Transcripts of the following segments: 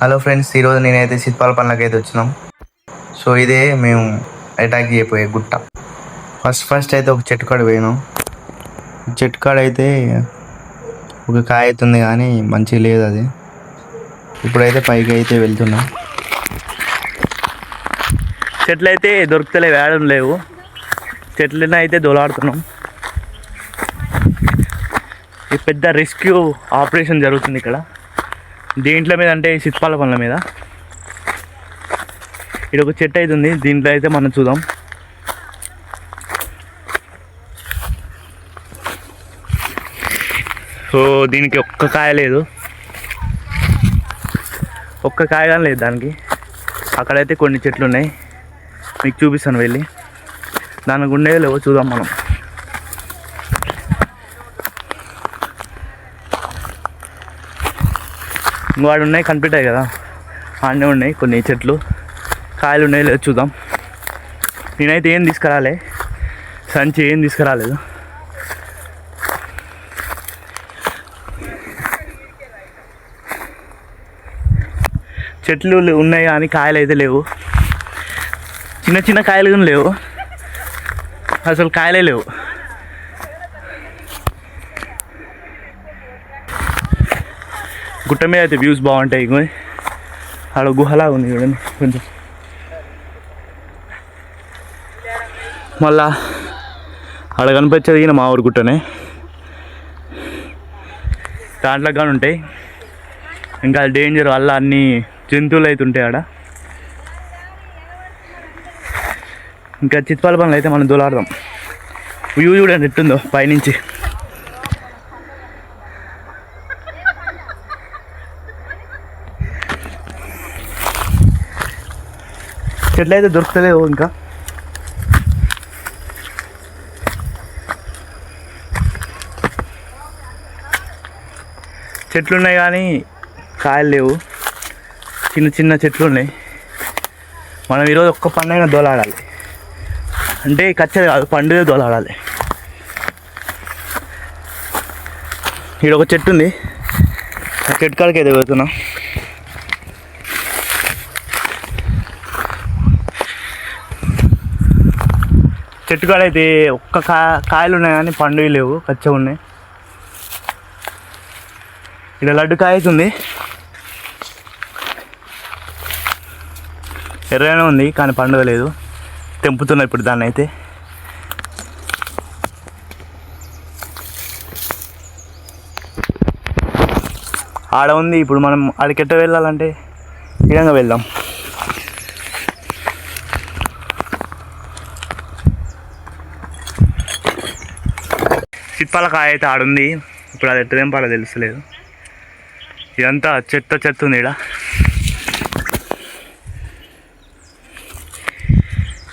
Hello friends, ఈరోజు నేనైతే సిత్పాల పనులకి అయితే వచ్చినాం. సో ఇదే మేము అటాక్ చేయబోయే గుట్ట. ఫస్ట్ అయితే ఒక చెట్టు కాడ పోయినాం. చెట్టు కాడ అయితే ఒక కాయ అవుతుంది కానీ మంచిగా లేదు అది. ఇప్పుడైతే పైకి అయితే వెళ్తున్నాం. చెట్లు అయితే దొరుకుతలే, వేయడం లేవు. చెట్లనే అయితే దోలాడుతున్నాం. ఈ పెద్ద రెస్క్యూ ఆపరేషన్ జరుగుతుంది ఇక్కడ. దేంట్ల మీద అంటే సిత్పాల పనుల మీద. ఇది ఒక చెట్టు అవుతుంది, దీంట్లో అయితే మనం చూద్దాం. సో దీనికి ఒక్క కాయ లేదు, ఒక్క కాయ కానీ లేదు దానికి. అక్కడైతే కొన్ని చెట్లు ఉన్నాయి, మీకు చూపిస్తాను వెళ్ళి. దానికి ఉండేవి లేవో చూద్దాం మనం. వాడు ఉన్నాయి, కనిపెట్టాయి కదా, ఆడనే ఉన్నాయి కొన్ని చెట్లు. కాయలు ఉన్నాయి లేదు చూద్దాం. నేనైతే ఏం తీసుకురాలే, సంచి ఏం తీసుకురాలేదు. చెట్లు ఉన్నాయి కానీ కాయలు అయితే లేవు. చిన్న చిన్న కాయలు కానీ లేవు, అసలు కాయలే లేవు. గుట్ట మీద అయితే వ్యూస్ బాగుంటాయి. ఆడ గుహలాగా ఉంది చూడండి కొంచెం. మళ్ళా ఆడ కనిపించేది మా ఊరు గుట్టనే, దాంట్లో కానీ ఉంటాయి. ఇంకా డేంజర్ వల్ల అన్ని జంతువులు అయితే ఉంటాయి ఆడ. ఇంకా చిత్పాల పనులు అయితే మనం దూలాడదాం. వ్యూ చూడండి ఎట్టుందో పైనుంచి. చెట్లు అయితే దొరుకుతలేవు ఇంకా. చెట్లు ఉన్నాయి కానీ కాయలు లేవు, చిన్న చిన్న చెట్లు ఉన్నాయి. మనం ఈరోజు ఒక్క పండుగ దోలాడాలి, అంటే కచ్చది కాదు, పండుగ దోలాడాలి. ఇక్కడ ఒక చెట్టు ఉంది, ఆ చెట్టు కాడికి అయితే వెళ్తున్నా. చెట్టు కాడ అయితే ఒక్క కాయలు ఉన్నాయి కానీ పండుగ లేవు, కచ్చగా ఉన్నాయి. ఇక్కడ లడ్డు కాయ అవుతుంది, ఎర్రగానే ఉంది కానీ పండుగ లేదు. తెంపుతున్నా ఇప్పుడు దాన్ని అయితే. ఆడ ఉంది. ఇప్పుడు మనం ఆడికెట్ట వెళ్ళాలంటే ఈ విధంగా వెళ్దాం. సిత్పాల కాయ అయితే ఆడుంది. ఇప్పుడు అది ఎట్ట తెంపాలో తెలుస్తలేదు. ఇదంతా చెత్త ఉంది ఇక్కడ.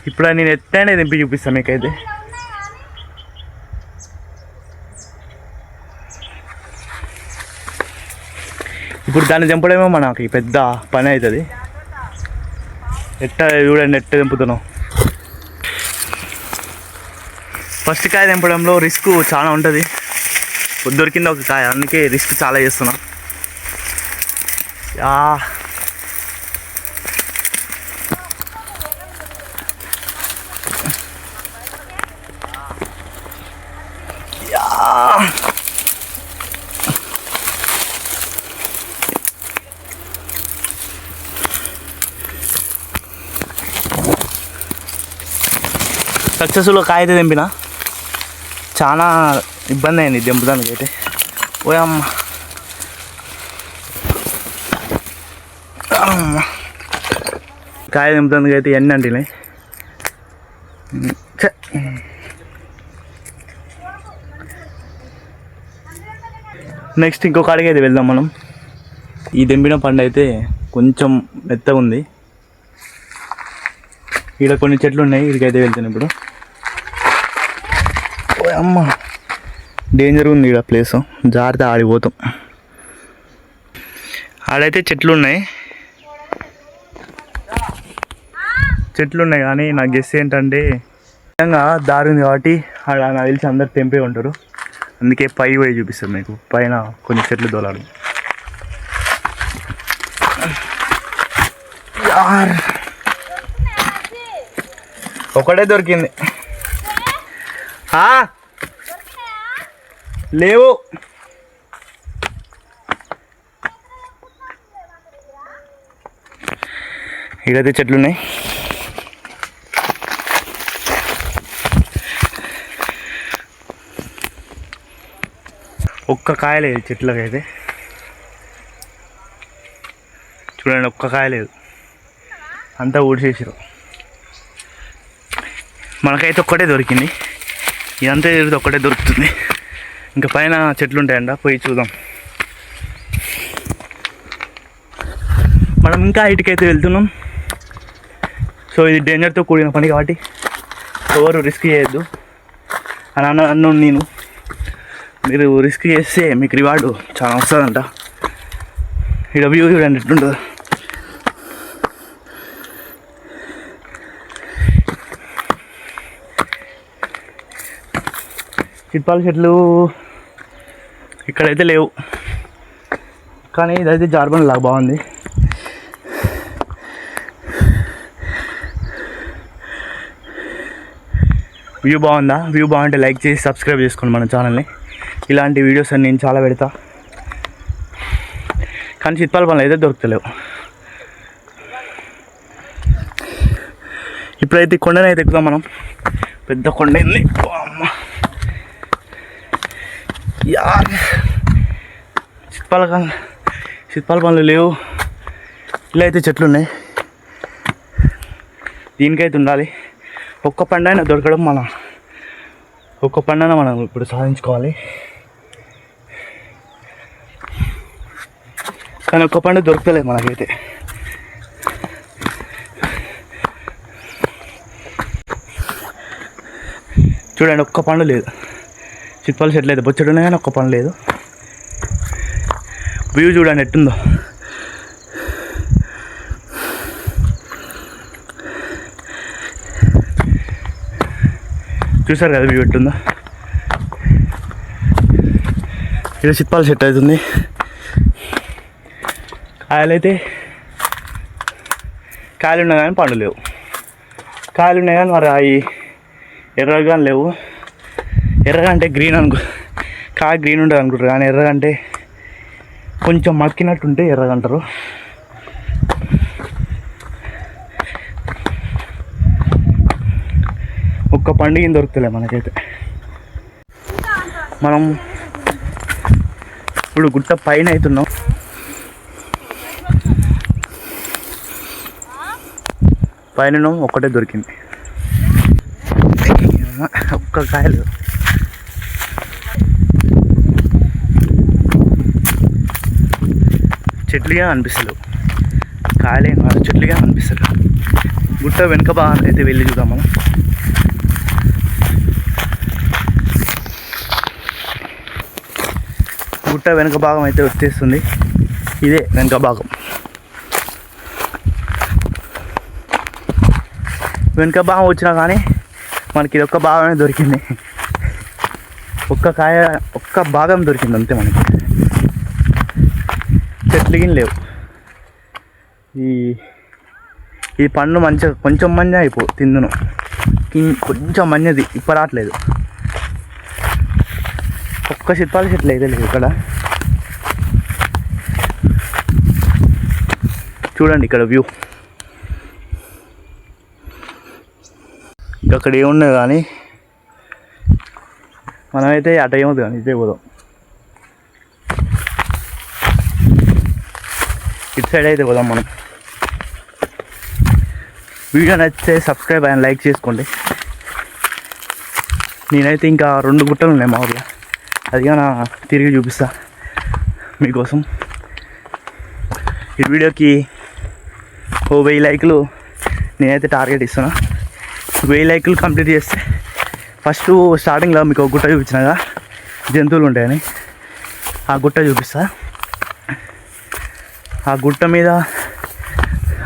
ఇప్పుడు నేను ఎత్తైనా తెంపి చూపిస్తాను మీకైతే. ఇప్పుడు దాన్ని తెంపడమేమో మనకి పెద్ద పని అవుతుంది. చూడండి ఎట్ట తెంపుతున్నాం. ఫస్ట్ కాయ తెంపడంలో రిస్క్ చాలా ఉంటుంది. దొరికింది ఒక కాయ, అందుకే రిస్క్ చాలా చేస్తున్నా. సక్సెస్ఫుల్గా కాయ అయితే తెంపిన. చాలా ఇబ్బంది అయింది తెంపడానికి అయితే. ఓయమ్మ కాయ తెంపడానికి అయితే ఎన్ని అంటినాయి. నెక్స్ట్ ఇంకొక అడిగి అయితే వెళ్దాం మనం. ఈ తెంపిన పండు అయితే కొంచెం మెత్తగా ఉంది. ఇక్కడ కొన్ని చెట్లు ఉన్నాయి, ఇక్కడికైతే వెళ్తాను ఇప్పుడు. అమ్మ డేంజర్ ఉంది ఇక్కడ ప్లేస్, జాగ్రత్త ఆడిపోతాం. ఆడైతే చెట్లు ఉన్నాయి కానీ నాకు గెస్ ఏంటంటే విధంగా దారి ఉంది కాబట్టి ఆడ నాకు తెలిసి అందరు తెంపే ఉంటారు. అందుకే పై పోయి చూపిస్తాను మీకు. పైన కొన్ని చెట్లు దోలాడు. యార్ ఒకటే దొరికింది. లేవు. ఇకైతే చెట్లు ఉన్నాయి. ఒక్క కాయ లేదు చెట్లకైతే. చూడండి, ఒక్క కాయ లేదు, అంతా ఊడిసేసారు. మనకైతే ఒక్కటే దొరికింది. ఇదంతా తిరిగితే ఒక్కటే దొరుకుతుంది. ఇంకా పైన చెట్లు ఉంటాయంట, పోయి చూద్దాం. మనం ఇంకా హైట్కైతే వెళ్తున్నాం. సో ఇది డేంజర్తో కూడిన పని కాబట్టి ఎవరు రిస్క్ చేయొద్దు అని అన్నాను నేను. మీరు రిస్క్ చేస్తే మీకు రివార్డు చాలా వస్తుందంట. ఇక్కడ వ్యూ చూడండి ఎట్లుంటుందో. చిట్పాల చెట్లు ఇక్కడైతే లేవు, కానీ ఇదైతే జార్బండ్ లాగా బాగుంది. వ్యూ బాగుందా? వ్యూ బాగుంటే లైక్ చేసి సబ్స్క్రైబ్ చేసుకోండి మన ఛానల్ని. ఇలాంటి వీడియోస్ అని నేను చాలా పెడతా, కానీ చిట్పాల పనులు అయితే దొరుకుతలేవు. ఇప్పుడైతే కొండనైతే ఎక్కుదాం మనం. పెద్ద కొండ ఉంది. అమ్మ యార్, చిట్పాల పనులు లేవు. ఇలా అయితే చెట్లు ఉన్నాయి. దీనికైతే ఉండాలి. ఒక్క పండైనా దొరకడం ఒక్క పండైనా మనం ఇప్పుడు సాధించుకోవాలి. కానీ ఒక్క పండు దొరకలేదు మనకైతే. చూడండి, ఒక్క పండు లేదు. చిట్పాల చెట్లు అయితే బొచ్చడు ఉన్నాయి, కానీ ఒక్క పండు లేదు. వ్యూ చూడండి ఎట్టుందో. చూసారు కదా వ్యూ ఎట్టుందో. ఇది చిట్పాల చెట్టు అవుతుంది. కాయలు ఉన్నాయి కానీ పండు లేవు. కాయలు ఉన్నాయి కానీ మరి అవి ఎర్రగా లేవు. ఎర్రగా అంటే గ్రీన్ కాయ గ్రీన్ ఉంటుంది అనుకుంటారు, కానీ ఎర్రగా అంటే కొంచెం మక్కినట్టుంటే ఎర్రగా అంటారు. ఒక్క పండుగ దొరుకుతలే మనకైతే. మనం ఇప్పుడు గుట్ట పైన అవుతున్నాం. పైన ఒక్కటే దొరికింది, ఒక్క కాయలు. చెట్లుగా అనిపిస్తలేవు, కాయలే కాదు, చెట్లుగా అనిపిస్తలేవు. గుట్ట వెనుక భాగాన్ని అయితే వెళ్ళి చూద్దాం మనం. గుట్ట వెనుక భాగం అయితే వచ్చేస్తుంది. ఇదే వెనుక భాగం. వెనుక భాగం వచ్చినా కానీ మనకి ఇది ఒక్క భాగమే దొరికింది. ఒక్క భాగం దొరికింది అంతే మనకి. చెట్లు లేవు. ఈ పండు మంచిగా కొంచెం మంచి తిందును. కొంచెం మంచిది ఇప్పుడు రావట్లేదు. ఒక్క చిట్పాల చెట్లు అయితే లేవు ఇక్కడ. చూడండి ఇక్కడ వ్యూ. అక్కడ ఏమున్నాయి కానీ మనమైతే అట ఏమవుతుంది కానీ ఇదే పోదాం. ఇటు సైడ్ అయితే పోదాం మనం. వీడియో నచ్చితే సబ్స్క్రైబ్ అండ్ లైక్ చేసుకోండి. నేనైతే ఇంకా 2 గుట్టలు ఉన్నాయి మా ఊళ్ళో, అదిగా నా తిరిగి చూపిస్తా మీకోసం. ఈ వీడియోకి 1000 లైకులు నేనైతే టార్గెట్ ఇస్తున్నా. 1000 లైకులు కంప్లీట్ చేస్తే ఫస్ట్ స్టార్టింగ్లో మీకు ఒక గుట్ట చూపించినాగా జంతువులు ఉంటాయని, ఆ గుట్ట చూపిస్తా. ఆ గుట్ట మీద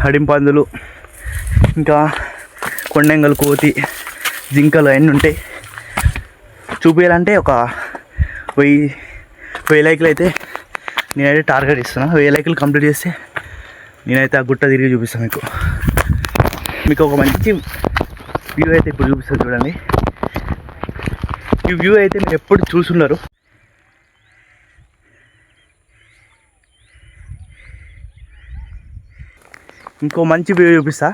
అడింపందులు, ఇంకా కొండెంగలు, కోతి, జింకలు అవన్నీ ఉంటాయి. చూపించాలంటే ఒక 1000 లైకులు అయితే నేనైతే టార్గెట్ ఇస్తున్నా. 1000 లైకులు కంప్లీట్ చేస్తే నేనైతే ఆ గుట్ట తిరిగి చూపిస్తాను మీకు ఒక మంచి వ్యూ అయితే ఇప్పుడు చూపిస్తాను చూడండి. ఈ వ్యూ అయితే మీరు ఎప్పుడు చూసున్నారు. ఇంకో మంచి వ్యూ చూపిస్తా.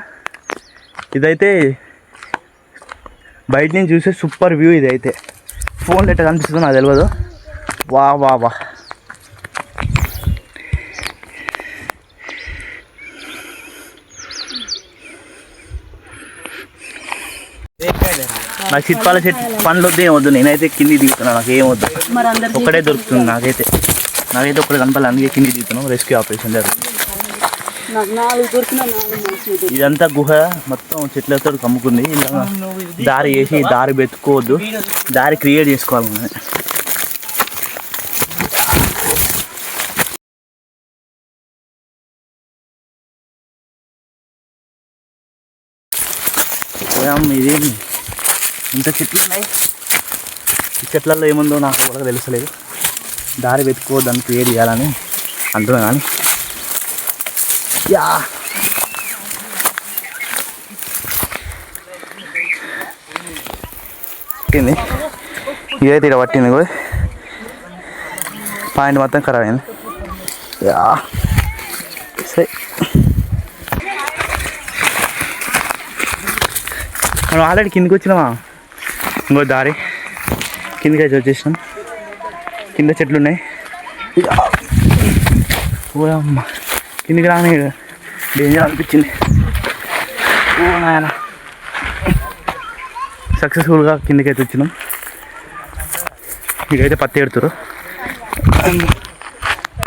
ఇదైతే బయట నుంచి చూసే సూపర్ వ్యూ. ఇదైతే ఫోన్లో ఎట్లా కనిపిస్తుందో నాకు తెలియదు. వా వా వా నాకు చిత్పాల చెట్టు పండ్లు వద్దు ఏమొద్దు. నేనైతే కింది దిగుతున్నా. నాకు ఏమొద్దు. ఒక్కడే దొరుకుతుంది నాకైతే ఒక్కడే కనపాలి. అందుకే కింది దిగుతున్నాం. రెస్క్యూ ఆపరేషన్ జరుగుతుంది. ఇదంతా గుహ మొత్తం చెట్లతో కమ్ముకుంది. ఇలా దారి వేసి దారి వెతుక్కోవద్దు, దారి క్రియేట్ చేసుకోవాలి మనం. ఇది ఇంత చెట్లు ఉన్నాయి. ఈ చెట్లలో ఏముందో నాకు కూడా తెలుసలేదు. దారి వెతుక్కోవద్దని క్రియేట్ చేయాలని అంటున్నా. కానీ యా పట్టింది. ఇదైతే ఇక్కడ పట్టింది కూడా. పాయింట్ మొత్తం ఖరాబ్ అయింది. యా సరే మనం ఆల్రెడీ కిందికి వచ్చినామా. ఇంకో దారి కిందికి అయితే వచ్చేసినాం. కింద చెట్లు ఉన్నాయి. ఓ అమ్మ కిందికి రాని డేంజర్ అనిపించింది. ఓ నాయన సక్సెస్ఫుల్గా కిందికి అయితే వచ్చినాం. ఇకైతే పత్తి ఎడుతురు.